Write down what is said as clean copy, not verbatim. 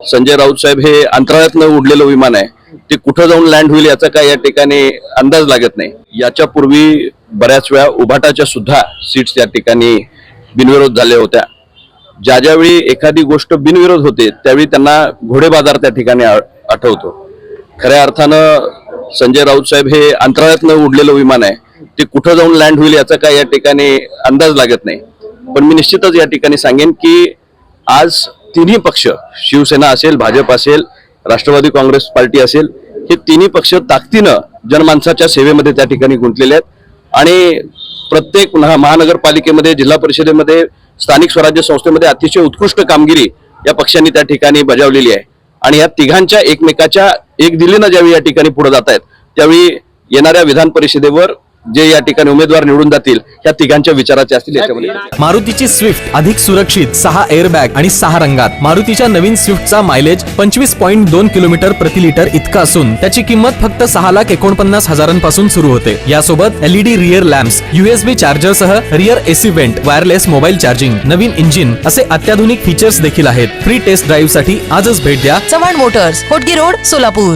संजय राऊत साहेब हे अंतराळातनं उडलेलं विमान आहे, ते कुठं जाऊन लँड होईल याचा काय या ठिकाणी अंदाज लागत नाही। याच्या पूर्वी बऱ्याच वेळा उभाटाच्या सुद्धा सीट्स या ठिकाणी बिनविरोध झाल्या होत्या। ज्यावेळी एखादी गोष्ट बिनविरोध होते त्यावेळी त्यांना घोडे बाजार त्या ठिकाणी आठवतो। खऱ्या अर्थानं संजय राऊत साहेब हे अंतराळातनं उडलेलं विमान आहे, ते कुठं जाऊन लँड होईल याचा काय या ठिकाणी अंदाज लागत नाही। पण मी निश्चितच या ठिकाणी सांगेन की आज तिन्ही पक्ष, शिवसेना असेल, भाजप असेल, राष्ट्रवादी काँग्रेस पार्टी असेल, हे तिन्ही पक्ष ताकदीनं जनमानसाच्या सेवेमध्ये त्या ठिकाणी गुंतलेले आहेत आणि प्रत्येक महानगरपालिकेमध्ये, जिल्हा परिषदेमध्ये, स्थानिक स्वराज्य संस्थेमध्ये अतिशय उत्कृष्ट कामगिरी या पक्षांनी त्या ठिकाणी बजावलेली आहे। आणि या तिघांच्या एकमेकाच्या एक दिलीनं ज्यावेळी या ठिकाणी पुढे जात आहेत त्यावेळी येणाऱ्या विधान परिषदेवर जे या ठिकाणी उमेदवार निवडून जातील त्या तिघांच्या विचाराचे असतील याच्यामध्ये। मारुतीची स्विफ्ट अधिक सुरक्षित, 6 एअरबॅग आणि 6 रंगात। मारुतीच्या नवीन स्विफ्टचा मायलेज 25.2 किलोमीटर प्रति लिटर इतका असून त्याची किंमत फक्त 6,49,000 सुरू होते। यासोबत LED rear lamps, USB charger सह rear AC vent, wireless mobile charging, नवीन इंजिन असे अत्याधुनिक फीचर्स देखील आहेत। फ्री टेस्ट ड्राईव्ह साठी आजच भेट द्या चव्हाण मोटर्स, होटगी रोड, सोलापूर।